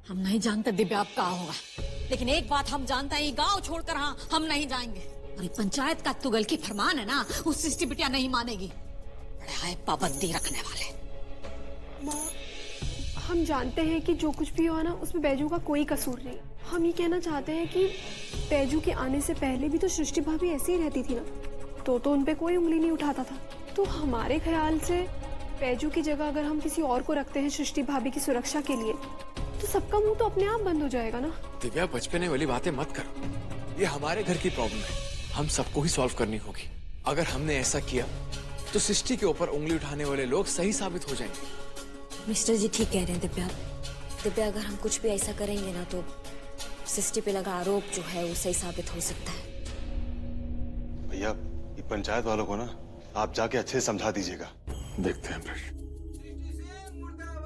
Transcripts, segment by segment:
हम नहीं जानते दिव्या अब कहाँ होगा, लेकिन एक बात हम जानते हैं, ये गांव छोड़कर हम नहीं जाएंगे। और ये पंचायत का तुगल की फरमान है ना, उस सृष्टि बिटिया नहीं मानेगी। बड़े है पाबंदी रखने वाले। माँ, हम जानते हैं कि जो कुछ भी हुआ ना उसमें बैजू का कोई कसूर नहीं। हम ये कहना चाहते हैं कि बैजू के आने से पहले भी तो सृष्टि भाभी ऐसे ही रहती थी ना, तो उन पे कोई उंगली नहीं उठाता था। तो हमारे ख्याल से बैजू की जगह अगर हम किसी और को रखते हैं सृष्टि भाभी की सुरक्षा के लिए, तो सबका मुंह तो अपने आप बंद हो जाएगा ना। दिव्या, बचपने वाली बातें मत करो। ये हमारे घर की प्रॉब्लम है, हम सबको ही सॉल्व करनी होगी। अगर हमने ऐसा किया तो सृष्टि के ऊपर उंगली उठाने वाले लोग सही साबित हो जाएंगे। मिस्टर जी ठीक कह रहे हैं दिव्या, अगर हम कुछ भी ऐसा करेंगे ना तो सृष्टि पे लगा आरोप जो है वो सही साबित हो सकता है। भैया, ये पंचायत वालों को ना आप जाके अच्छे से समझा दीजिएगा। देखते हैं फिर।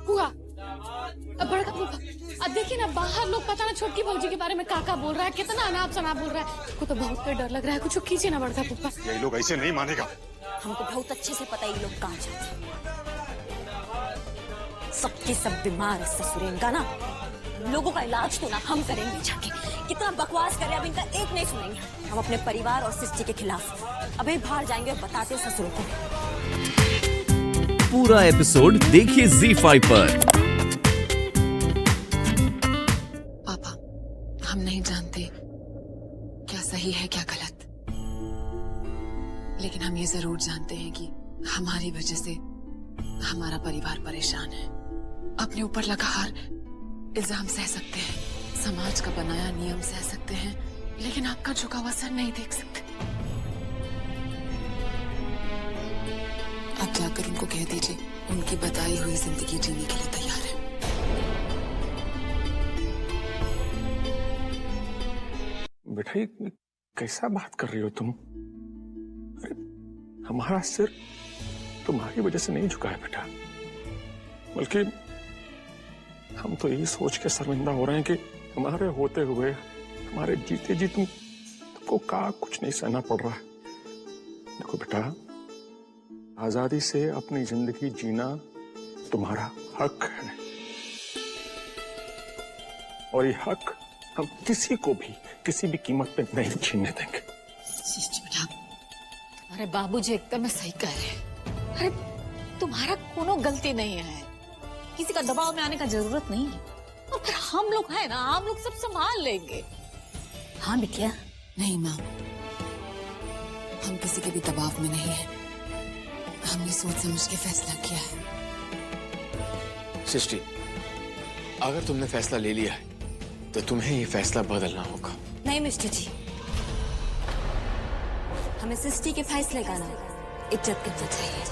हुआ अब बड़का फूफा, अब देखिए ना बाहर लोग पता ना छोटकी भौजी के बारे में काका बोल रहा है, कितना अनाप शनाप बोल रहा है। को तो बहुत डर लग रहा है, कुछ कीजिए ना बड़का फूफा। ये लोग ऐसे नहीं मानेगा। हमको बहुत अच्छे से पता है ये लोग कहाँ जाते हैं। सबके सब बीमार ससुरेंगा ना, लोगों का इलाज तो ना हम करेंगे जाके। कितना बकवास कर रहे हैं, अब इनका एक नहीं सुनेंगे। हम अपने परिवार और सृष्टि के खिलाफ अभी बाहर जाएंगे और बताते हैं ससुरों को। पूरा एपिसोड देखिए ZEE5 पर। पापा, हम नहीं जानते क्या सही है क्या गलत, लेकिन हम ये जरूर जानते हैं कि हमारी वजह से हमारा परिवार परेशान है। अपने ऊपर लगा हर इल्जाम सह सकते हैं, समाज का बनाया नियम सह सकते हैं, लेकिन आपका झुका हुआ सर नहीं देख सकते। आप जाकर उनको कह दीजिए उनकी बताई हुई जिंदगी जीने के लिए तैयार है। बेटा, ये कैसा बात कर रही हो तुम? अरे, हमारा सिर तुम्हारी वजह से नहीं झुका है बेटा, बल्कि हम तो यही सोच के शर्मिंदा हो रहे हैं कि हमारे होते हुए, हमारे जीते जी तुमको कुछ नहीं सहना पड़ रहा है। देखो बेटा, आजादी से अपनी जिंदगी जीना तुम्हारा हक है, और ये हक हम किसी को भी किसी भी कीमत पे नहीं छीनने देंगे। बेटा, तुम्हारे बाबूजी एकदम सही कह रहे हैं। अरे तुम्हारा कोनो गलती नहीं है, किसी का दबाव में आने का जरूरत नहीं है। और फिर हम लोग हैं ना, हम लोग सब संभाल लेंगे। हाँ बिटिया। नहीं माँ, हम किसी के भी दबाव में नहीं है। हमने सोच समझ के फैसला किया है। सृष्टि, अगर तुमने फैसला ले लिया है तो तुम्हें ये फैसला बदलना होगा। नहीं मिस्टर जी, हमें सृष्टि के फैसले का ना इज्जत करना चाहिए।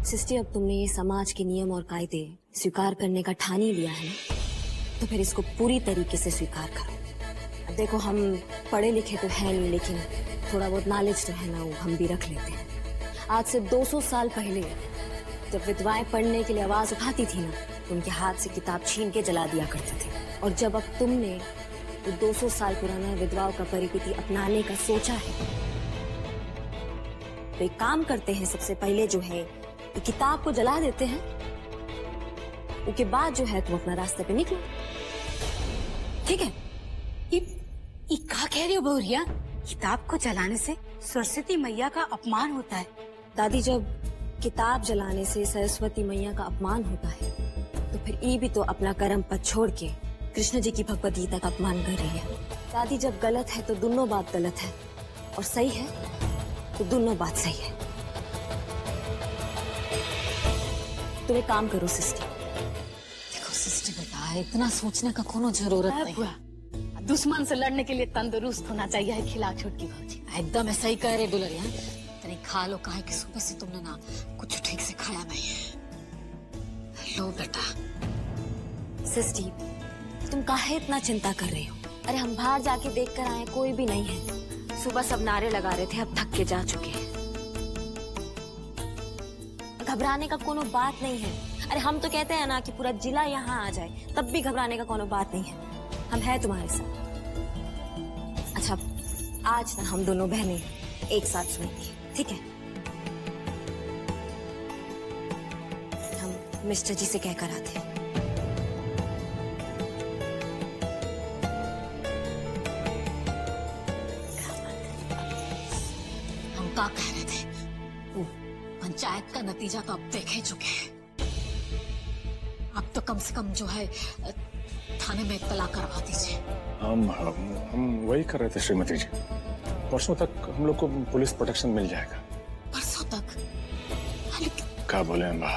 सृष्टि, अब तुमने ये समाज के नियम और कायदे स्वीकार करने का ठान ही लिया है ना, तो फिर इसको पूरी तरीके से स्वीकार करो। अब देखो, हम पढ़े लिखे तो है नहीं, लेकिन थोड़ा बहुत नॉलेज तो है ना, वो हम भी रख लेते हैं। आज से 200 साल पहले जब विधवाएं पढ़ने के लिए आवाज उठाती थी ना, तो उनके हाथ से किताब छीन के जला दिया करते थे। और जब अब तुमने तो 200 साल पुराना विधवाओं का परिपति अपनाने का सोचा है, तो एक काम करते हैं, सबसे पहले जो है ये किताब को जला देते हैं, उसके बाद जो है तुम अपना रास्ते पे निकलो, ठीक है? ये क्या कह रही हो बहुरिया? किताब को जलाने से सरस्वती मैया का अपमान होता है। दादी, जब किताब जलाने से सरस्वती मैया का अपमान होता है, तो फिर ये भी तो अपना कर्म पद छोड़ के कृष्ण जी की भगवद गीता का अपमान कर रही है। दादी, जब गलत है तो दोनों बात गलत है, और सही है तो दोनों बात सही है। तुम एक काम करो सृष्टि। देखो सृष्टि बेटा, इतना सोचने का कोनो जरूरत नहीं। दुश्मन से लड़ने के लिए तंदुरुस्त होना चाहिए है खिला छोटकी भौजी। एकदम ऐसा ही कह रहे दुलरिया। तनी खा लो, काहे कि सुबह से तुमने ना कुछ ठीक से खाया नहीं है। लो बेटा। सृष्टि, तुम काहे इतना चिंता कर रहे हो? अरे हम बाहर जाके देख कर आए, कोई भी नहीं है। सुबह सब नारे लगा रहे थे, अब थक के जा चुके हैं। घबराने का कोनो बात नहीं है। अरे हम तो कहते हैं ना कि पूरा जिला यहाँ आ जाए तब भी घबराने का कोनो बात नहीं है। हम हैं तुम्हारे साथ। अच्छा आज ना हम दोनों बहनें एक साथ सोएंगी, ठीक है? हम मिस्टर जी से कहकर आते हैं। हम क्या कह रहे थे, पंचायत का नतीजा तो अब देख ही चुके हैं। अब तो कम से कम जो है थाने में इत्तला करवा दीजिए। हम वही कर रहे थे श्रीमती जी। परसों तक हम लोग को पुलिस प्रोटेक्शन मिल जाएगा। परसों तक? क्या बोले अम्बा,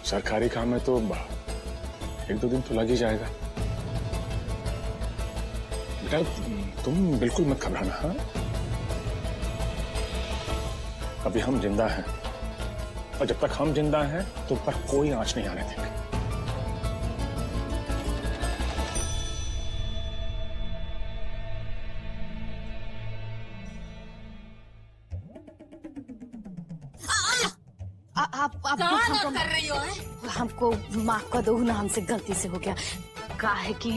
सरकारी काम है तो 1-2 दिन तो लग ही जाएगा। बेटा तुम बिल्कुल मत घबराना। हाँ, अभी हम जिंदा हैं और जब तक हम जिंदा हैं तुम पर कोई आंच नहीं आने देंगे। आप कर रही हो? हमको माफ कर दो ना, हमसे गलती से हो गया। का है कि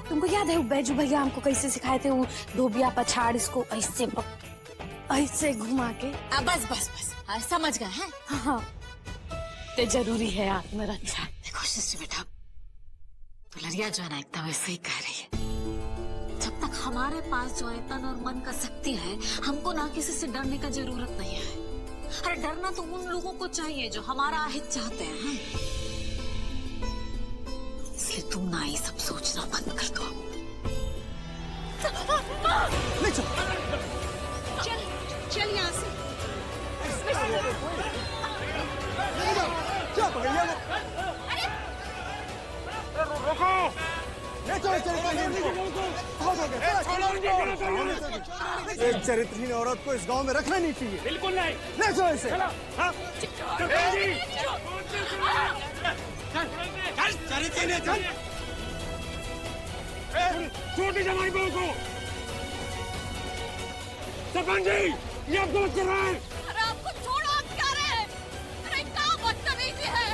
तुमको याद है वो बैजू भैया हमको कैसे सिखाए थे, वो धोबिया पछाड़ इसको ऐसे घुमा के। बस बस बस समझ गए हैं। हाँ तो जरूरी है आत्मरक्षा। देखो शिष्य बेटा, दुलरिया जो है ना एकदम वैसे ही कह रही है। जब तक हमारे पास जो है तन और मन का शक्ति है, हमको ना किसी से डरने का जरूरत नहीं है। अरे डरना तो उन लोगों को चाहिए जो हमारा अहित चाहते हैं। इसलिए तुम ना ये सब सोचना बंद कर दो। चल यहाँ से। एक चरित्रहीन औरत को इस गांव में रखना नहीं चाहिए। बिल्कुल नहीं। ले जाओ इसे। छोटी जमाई बहू को। सरपंच जी ये आपको मत कर रहा है। अरे आपको छोड़ो, आप क्या रहे हैं? अरे क्या बदतमीजी है।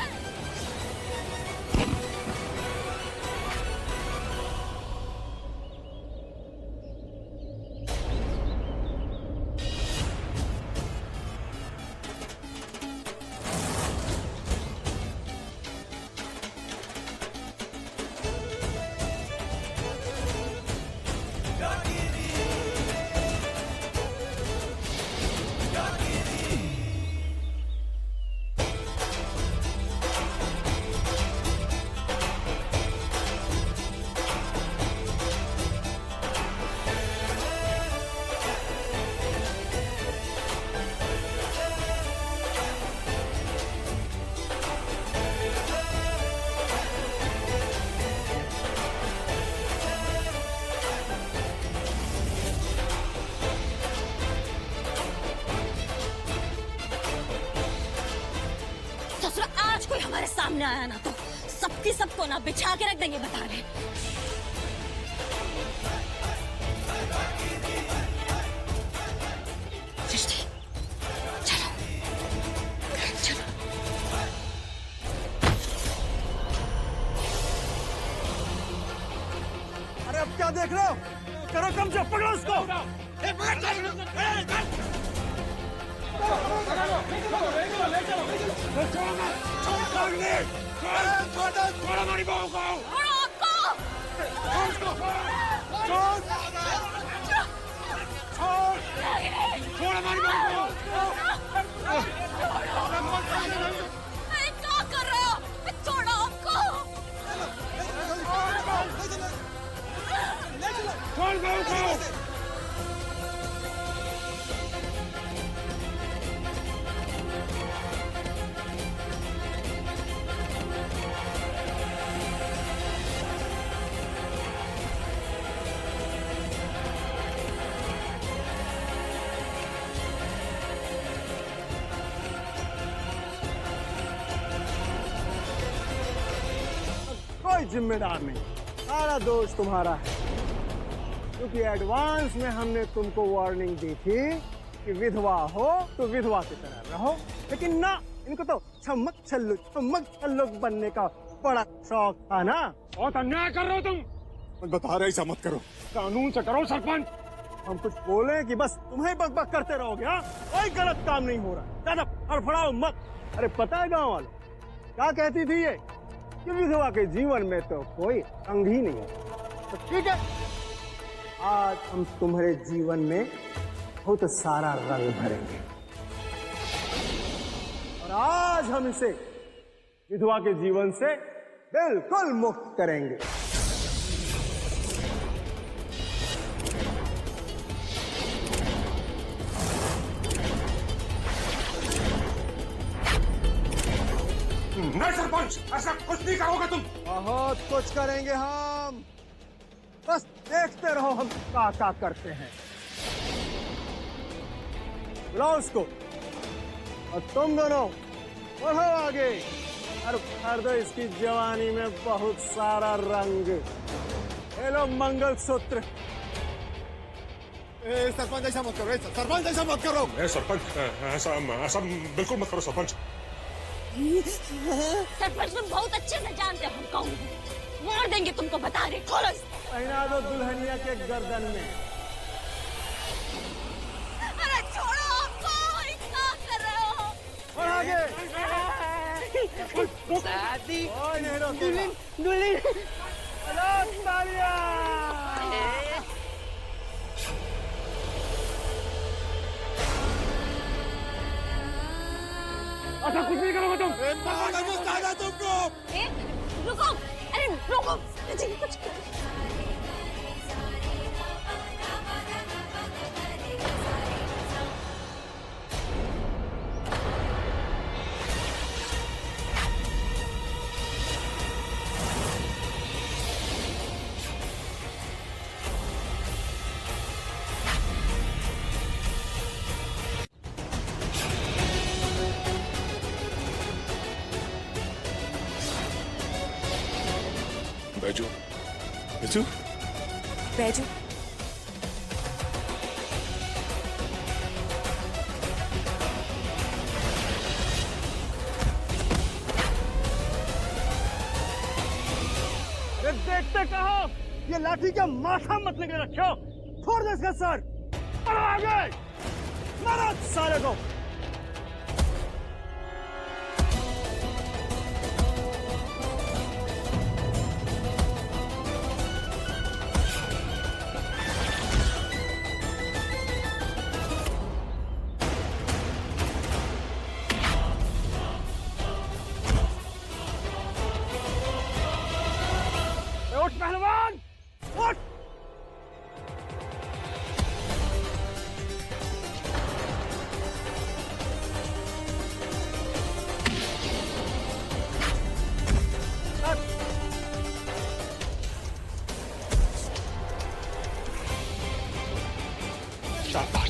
आज कोई हमारे सामने आया ना तो सबकी सबको ना बिछा के रख देंगे, बता रहे। सृष्टि चलो चलो। अरे अब क्या देख रहे हो? करो कम से पकड़ो उसको। छोड़ो हमारी बहू को। छोड़ हमारी बहू को। क्या कर रहे हो? छोड़ो हमको। छोड़ बहू को। कोई जिम्मेदार नहीं, सारा दोष तुम्हारा है, क्योंकि एडवांस में हमने तुमको वार्निंग दी थी कि विधवा हो तो विधवा की तरह रहो, लेकिन ना, इनको तो छमक छल्लू बनने का बड़ा शौक था ना। बहुत अन्याय कर रहे हो तुम। बता रहे ऐसा मत करो। कानून से करो सरपंच। हम कुछ बोले कि बस तुम्हें बक करते रहोगे। हाँ, कोई गलत काम नहीं हो रहा, ज्यादा फड़फड़ाओ मत। अरे पता है गाँव वालों क्या कहती थी ये, कि विधवा के जीवन में तो कोई अंग ही नहीं है। तो ठीक है, आज हम तुम्हारे जीवन में बहुत सारा रंग भरेंगे और आज हम इसे विधवा के जीवन से बिल्कुल मुक्त करेंगे। नहीं सरपंच, ऐसा कुछ नहीं करोगे तुम। बहुत कुछ करेंगे हम, बस देखते रहो हम क्या करते हैं। बुलाओ उसको और तुम दोनों बढ़ो आगे और भर दो इसकी जवानी में बहुत सारा रंग। ये लो मंगलसूत्र। सरपंच ऐसा मत करो, सरपंच ऐसा मत करो। सरपंच ऐसा बिल्कुल मत करो सरपंच। सरपंच तुम बहुत अच्छे से जानते हो हम कौन हैं। मार देंगे तुमको, बता रहे। खोलो पहना दो दुल्हनिया के गर्दन में। अरे छोड़ो, आपको क्या कर रहे हो? और आगे शादी दुल्हन तालियां। ऐसा कुछ नहीं करोगे तुम। तुमको रुको, अरे रुको, मुझे कुछ बैजू, बैजू, बैजू, देखते कहो, ये लाठी का माथा मत लगे रखो। छोड़ दो इसका सर और आगे मारो सारे को। उठ पहलवान, उठ। शाबाश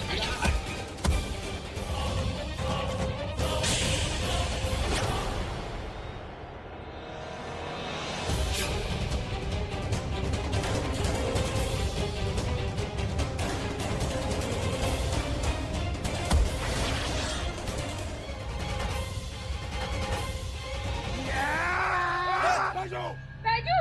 बैजू। बैजू।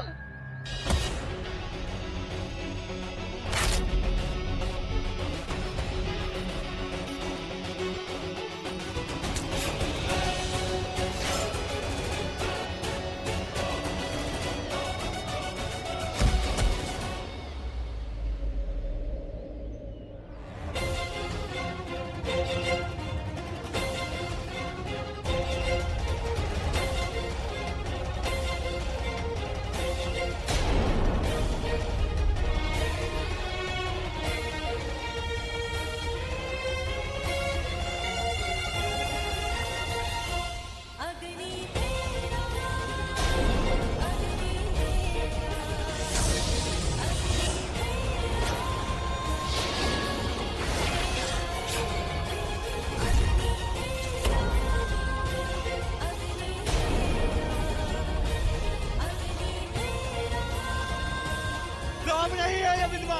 काम नहीं है ये विधवा।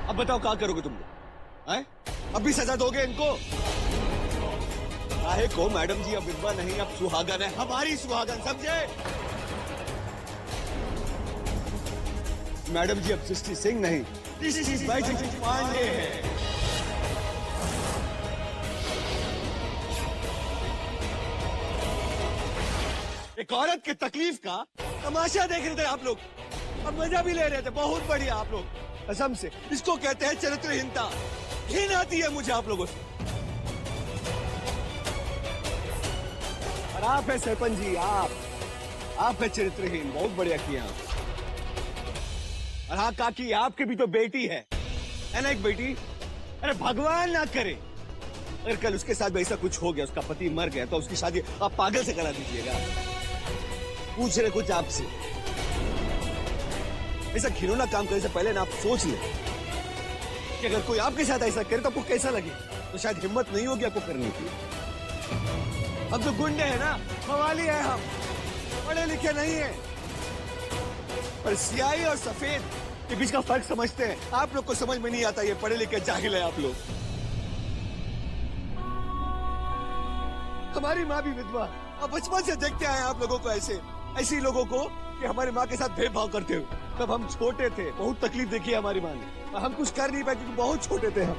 अब बताओ क्या करोगे तुम लोग? अब भी सजा दोगे इनको? काहे को मैडम जी अब विधवा नहीं, अब सुहागन है, हमारी सुहागन, समझे? मैडम जी अब सृष्टि सिंह नहीं, सृष्टि बैजू पांडे है। एक औरत की तकलीफ का तमाशा देख रहे थे आप लोग, अब मजा भी ले रहे थे। बहुत बढ़िया आप लोग, कसम से इसको कहते हैं चरित्रहीनता। घिन आती है मुझे आप लोगों से। और आप है सरपंच जी, आप है चरित्रहीन। बहुत बढ़िया किया आप। और हाँ काकी, आपकी भी तो बेटी है ना एक बेटी? अरे भगवान ना करे अगर कल उसके साथ ऐसा कुछ हो गया, उसका पति मर गया, तो उसकी शादी आप पागल से करा दीजिएगा। पूछ रहे कुछ आपसे, ऐसा घिनौना काम करने से पहले ना आप सोच ले कि अगर कोई आपके साथ ऐसा करे तो आपको कैसा लगे। तो शायद हिम्मत नहीं होगी आपको करने की। हम तो गुंडे हैं ना, मवाली है, हम पढ़े लिखे नहीं है, पर स्याही और सफेद के बीच का फर्क समझते हैं। आप लोग को समझ में नहीं आता, ये पढ़े लिखे जाहिल है आप लोग। हमारी माँ भी विधवा, अब बचपन से देखते आए आप लोगों को ऐसे लोगों को कि हमारी माँ के साथ भेदभाव करते हुए। तब हम छोटे थे, बहुत तकलीफ देखी है हमारी माँ ने, और हम कुछ कर नहीं पाए क्योंकि बहुत छोटे थे हम।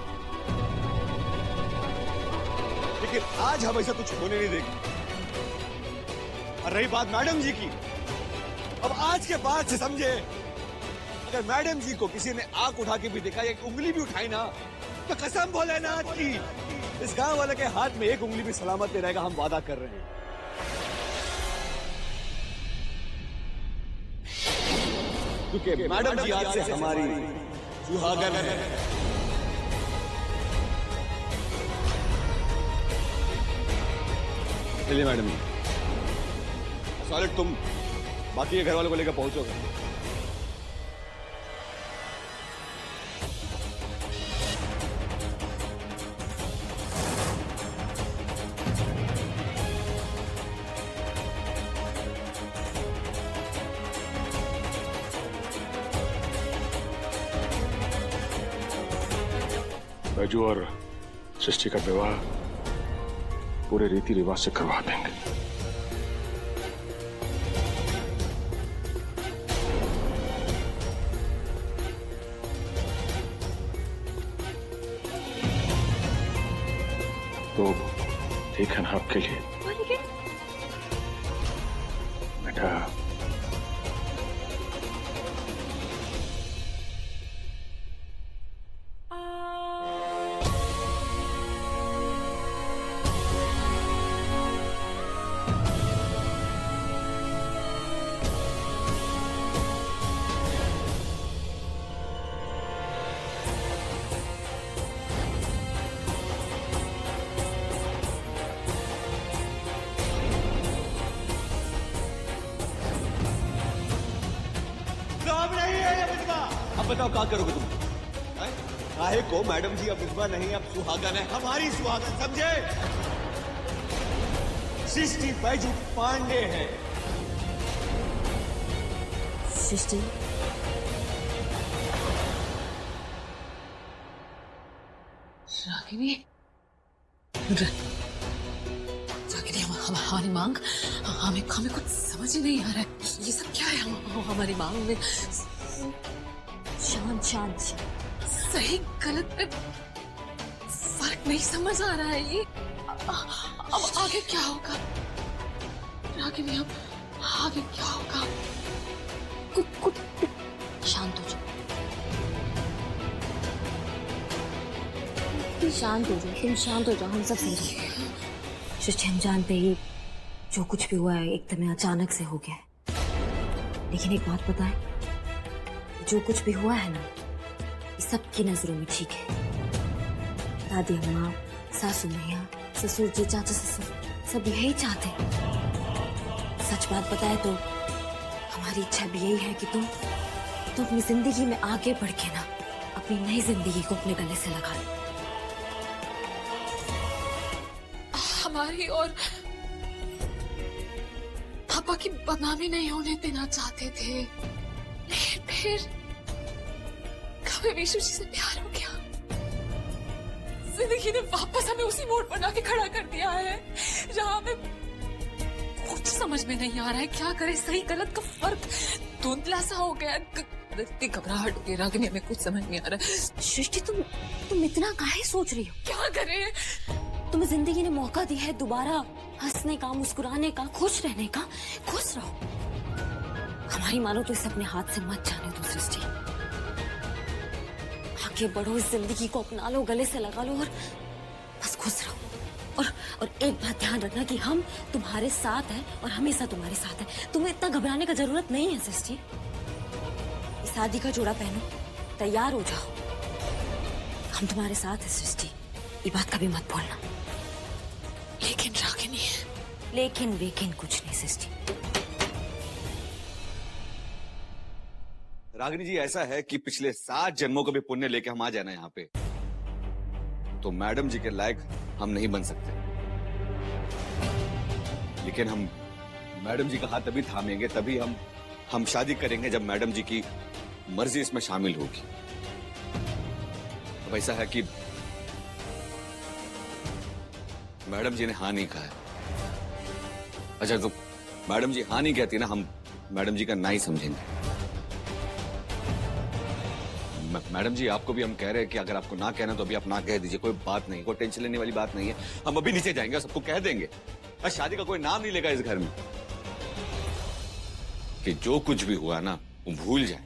लेकिन आज हम ऐसा कुछ होने नहीं देंगे। और रही बात मैडम जी की, अब आज के बाद से समझे, अगर मैडम जी को किसी ने आंख उठा के भी देखा, एक उंगली भी उठाई ना, तो कसम भोलेनाथ की इस गांव वाले के हाथ में एक उंगली भी सलामत नहीं रहेगा। हम वादा कर रहे हैं। क्योंकि मैडम जी आज से हमारी सुहागन है। चलिए मैडम जी, सॉलिड तुम बाकी के घर वालों को लेकर पहुंचोगे। बैजू और सृष्टि का विवाह पूरे रीति रिवाज से करवा देंगे। तो ठीक है ना आपके लिए? बेटा बताओ क्या करोगे तुम? काहे को मैडम जी अब विधवा नहीं, अब सुहागन है, हमारी सुहागन, समझे? सृष्टि बैजू पांडे है। सृष्टि रागिनी, रागिनी, हमारी मांग, हमें कुछ समझ ही नहीं आ रहा है। ये सब क्या है? हमारी मांग में शांत शांत सही गलत में फर्क नहीं समझ आ रहा है। ये अब आगे क्या होगा रागिनी? अब आगे क्या होगा? शांत हो जाओ, शांत हो जाओ, तुम शांत हो जाओ, हम सब समझेंगे। सृष्टि, हम जानते ही जो कुछ भी हुआ है एकदम अचानक से हो गया है, लेकिन एक बात पता है, जो कुछ भी हुआ है ना, ये सबकी नजरों में ठीक है। दादी अम्मा, सासू मैया, ससुर जी, चाचा ससुर, सब यही चाहते हैं। सच बात बताए तो हमारी इच्छा भी यही है कि तुम अपनी जिंदगी में आगे बढ़ के ना अपनी नई जिंदगी को अपने गले से लगा लो। हमारी और पापा की बदनामी नहीं होने देना चाहते थे, लेकिन फिर कभी विशु जी से प्यार हो गया, जिंदगी ने वापस हमें उसी मोड़ पर लाके खड़ा कर दिया है जहाँ हमें कुछ समझ में नहीं आ रहा है। क्या करे, सही गलत का फर्क धुंधला सा हो गया। इतनी घबराहट हो गई रागिनी, हमें कुछ समझ नहीं आ रहा है। सृष्टि तुम इतना काहे सोच रही हो? क्या करे? तुम्हें जिंदगी ने मौका दिया है दोबारा हंसने का, मुस्कुराने का, खुश रहने का। खुश रहो। हमारी मानो तो इसे अपने हाथ से मत जाने दो सृष्टि। आगे बढ़ो, इस जिंदगी को अपना लो, गले से लगा लो और बस खुश रहो। और एक बात ध्यान रखना कि हम तुम्हारे साथ हैं और हमेशा तुम्हारे साथ हैं। तुम्हें इतना घबराने का जरूरत नहीं है सृष्टि। शादी का जोड़ा पहनो, तैयार हो जाओ। हम तुम्हारे साथ हैं सृष्टि, ये बात कभी मत भूलना। लेकिन रागिनी, लेकिन कुछ नहीं सृष्टि। रागिनी जी, ऐसा है कि पिछले 7 जन्मों का भी पुण्य लेके हम आ जाना यहाँ पे, तो मैडम जी के लायक हम नहीं बन सकते। लेकिन हम मैडम जी का हाथ तभी थामेंगे, तभी हम शादी करेंगे जब मैडम जी की मर्जी इसमें शामिल होगी। अब ऐसा है कि मैडम जी ने हाँ नहीं कहा है। अच्छा, तो मैडम जी हाँ नहीं कहती ना, हम मैडम जी का ना ही समझेंगे। मैडम जी, आपको भी हम कह रहे हैं कि अगर आपको ना कहना तो अभी आप ना कह दीजिए, कोई बात नहीं, कोई टेंशन लेने वाली बात नहीं है। हम अभी नीचे जाएंगे, सबको कह देंगे। शादी का कोई नाम नहीं लेगा इस घर में, कि जो कुछ भी हुआ ना वो भूल जाए।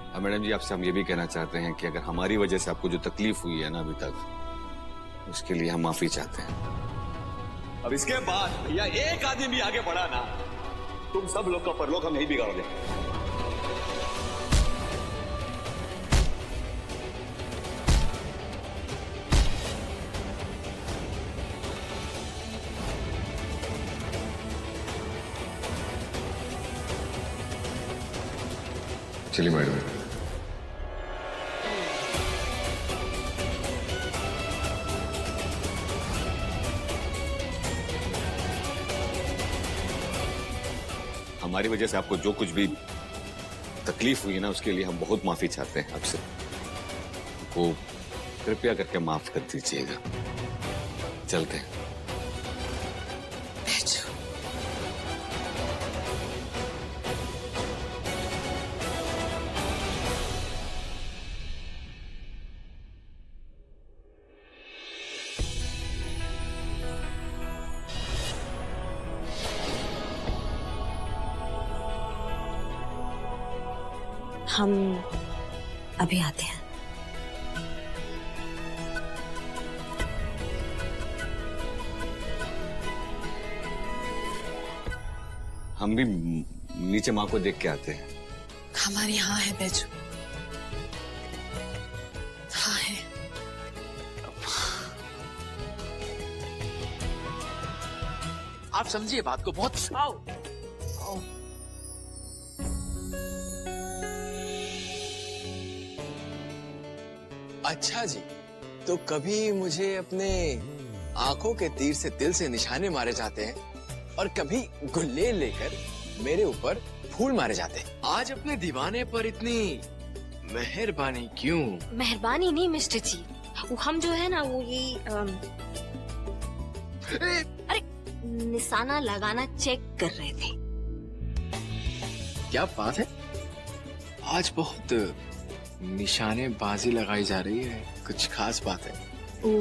अब मैडम जी, आपसे हम ये भी कहना चाहते हैं कि अगर हमारी वजह से आपको जो तकलीफ हुई है ना अभी तक, उसके लिए हम माफी चाहते हैं। अब इसके बाद भैया एक आदमी भी आगे बढ़ा ना, तुम सब लोग का परलोक हम नहीं बिगाड़ देंगे। चलिए मैडम। हमारी वजह से आपको जो कुछ भी तकलीफ हुई ना, उसके लिए हम बहुत माफी चाहते हैं आपसे। वो कृपया करके माफ कर दीजिएगा। चलते हैं। हम अभी आते हैं। हम भी नीचे माँ को देख के आते हैं। हमारी हाँ है बैजू, हाँ है। आप समझिए बात को, बहुत आओ। अच्छा जी, तो कभी मुझे अपने आंखों के तीर से दिल से निशाने मारे जाते हैं और कभी गुल्लेल लेकर मेरे ऊपर फूल मारे जाते हैं। आज अपने दीवाने पर इतनी मेहरबानी क्यों? मेहरबानी नहीं मिस्टर जी, वो हम जो है ना वो ये अरे निशाना लगाना चेक कर रहे थे। क्या बात है, आज बहुत निशानेबाजी लगाई जा रही है, कुछ खास बात है? वो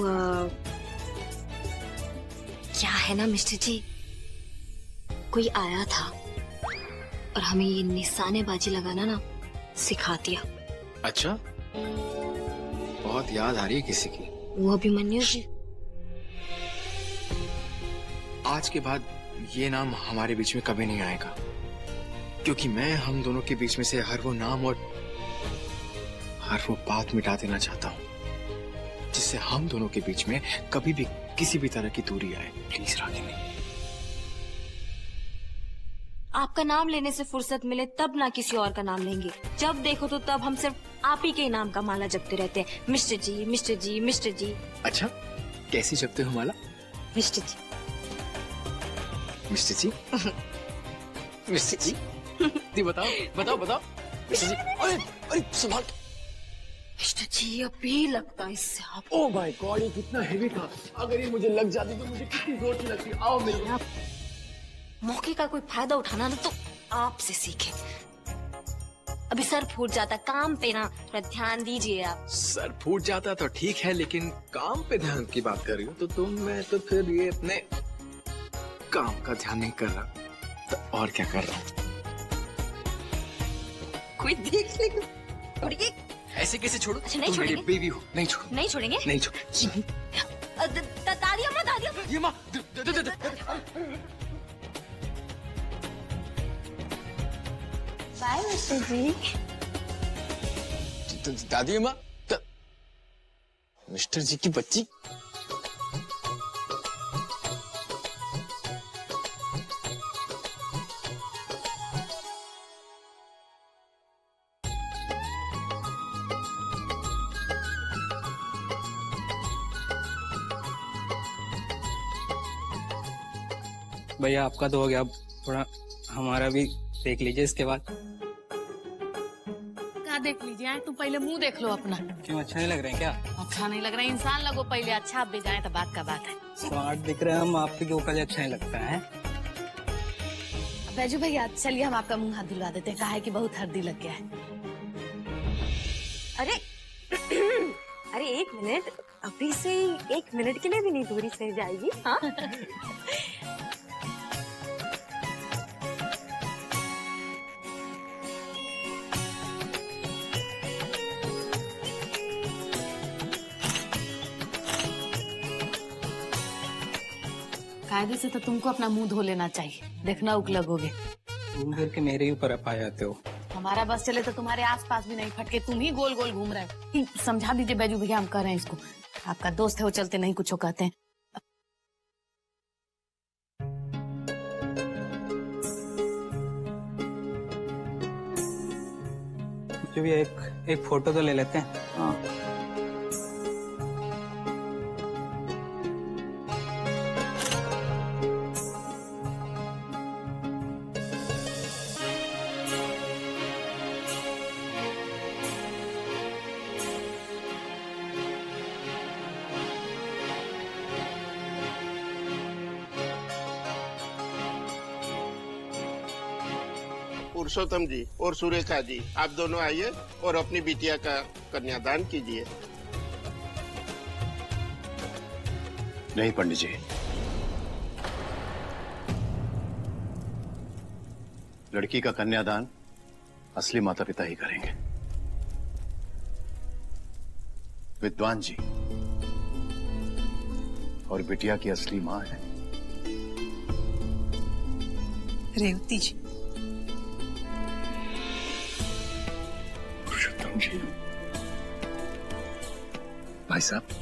क्या है ना मिस्टर जी, कोई आया था और हमें ये निशानेबाजी लगाना ना सिखा दिया। अच्छा, बहुत याद आ रही है किसी की? वो अभिमन्यु जी। आज के बाद ये नाम हमारे बीच में कभी नहीं आएगा, क्योंकि मैं हम दोनों के बीच में से हर वो नाम और हर वो बात मिटा देना चाहता हूँ जिससे हम दोनों के बीच में कभी भी किसी भी तरह की दूरी आए। प्लीज रागिनी। आपका नाम लेने से फुर्सत मिले तब ना किसी और का नाम लेंगे, जब देखो तो तब हम सिर्फ आप ही के नाम का माला जपते रहते हैं। मिस्टर जी, मिस्टर जी, मिस्टर जी। अच्छा, कैसी जपते हो माला? मिस्टर जी, मिस्टर जी, मिस्टर जी। बताओ बताओ बताओ। मिस्टर जी, अरे अरे संभाल। मिस्टर जी अभी लगता है इससे आप। ओ माय गॉड, ये कितना हेवी था। अगर ये मुझे लग जाती तो मुझे कितनी जोर की लगती। आओ मेरे आप मौके का कोई फायदा उठाना ना तो आपसे सीखे। अभी सर फूट जाता, काम पे ना थोड़ा ध्यान दीजिए आप। सर फूट जाता तो ठीक है, लेकिन काम पे ध्यान की बात कर रही हो तो मैं तो फिर ये अपने काम का ध्यान नहीं कर रहा तो और क्या कर रहा हूँ? कोई देख लेगा। छोड़िए। ऐसे कैसे छोड़ो? अच्छा नहीं तुम मेरी छोड़ेंगे? बेबी हो, नहीं छोड़ो। नहीं छोड़ेंगे? नहीं छोड़ो। दादी अम्मा, दादी अम्मा। ये माँ, बाय मिस्टर जी। दादी अम्मा, मिस्टर जी की बच्ची। भैया आपका तो हो गया, अब थोड़ा हमारा भी देख लीजिए इसके बाद। क्या देख लीजिए? आए तुम पहले मुंह देख लो अपना। क्यों अच्छा नहीं लग रहे हैं क्या? अच्छा नहीं लग रहा है, इंसान लगो पहले। अच्छा आप भी जाए तो बात का बात है। स्मार्ट दिख रहे हैं हम, आपके जो कल अच्छा नहीं लगता है। बैजू भैया चलिए हम आपका मुंह हाथ धुलवा देते हैं, कहा है कि बहुत हल्दी लग गया है। अरे अरे एक मिनट, अभी से 1 मिनट के लिए भी नहीं दूरी सह जाएगी। हाँ कायदे से तो तुमको अपना मुंह धो लेना चाहिए, देखना उक लगोगे। तुम फिर के मेरे ही ऊपर आप आ जाते हो। हमारा बस चले तो तुम्हारे आसपास भी नहीं फटके, तुम ही गोल गोल घूम रहे हो। समझा दीजिए बैजू भैया, हम कर रहे हैं इसको। आपका दोस्त है, वो चलते नहीं कुछ कहते हैं। मुझे भी एक फोटो तो ले लेते हैं। हाँ। पुरुषोत्तम जी और सुरेखा जी, आप दोनों आइए और अपनी बिटिया का कन्यादान कीजिए। नहीं पंडित जी, लड़की का कन्यादान असली माता पिता ही करेंगे। विद्वान जी और बिटिया की असली मां है रेवती जी। पुरुषोत्तम जी, भाई साहब,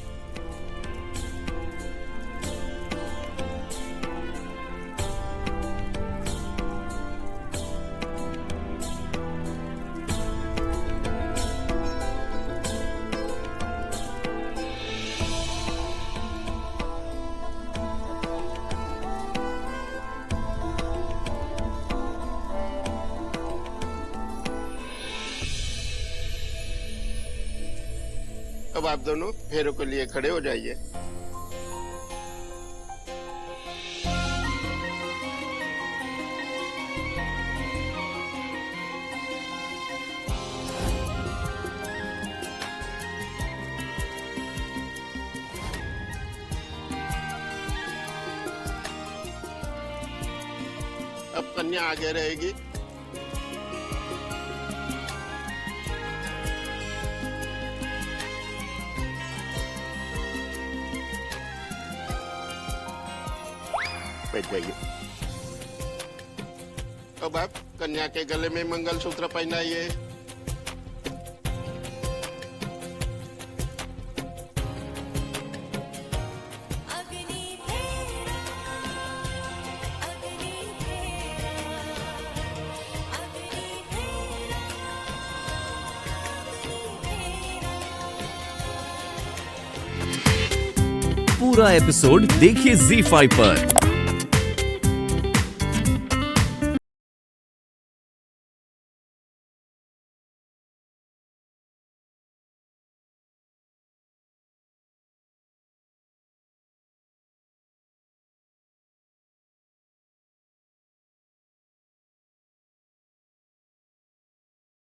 अब आप दोनों फेरों के लिए खड़े हो जाइए। अब कन्या आगे रहेगी। बैठ जाइए। अब आप कन्या के गले में मंगलसूत्र पहनाइए। पूरा एपिसोड देखिए ZEE5 पर।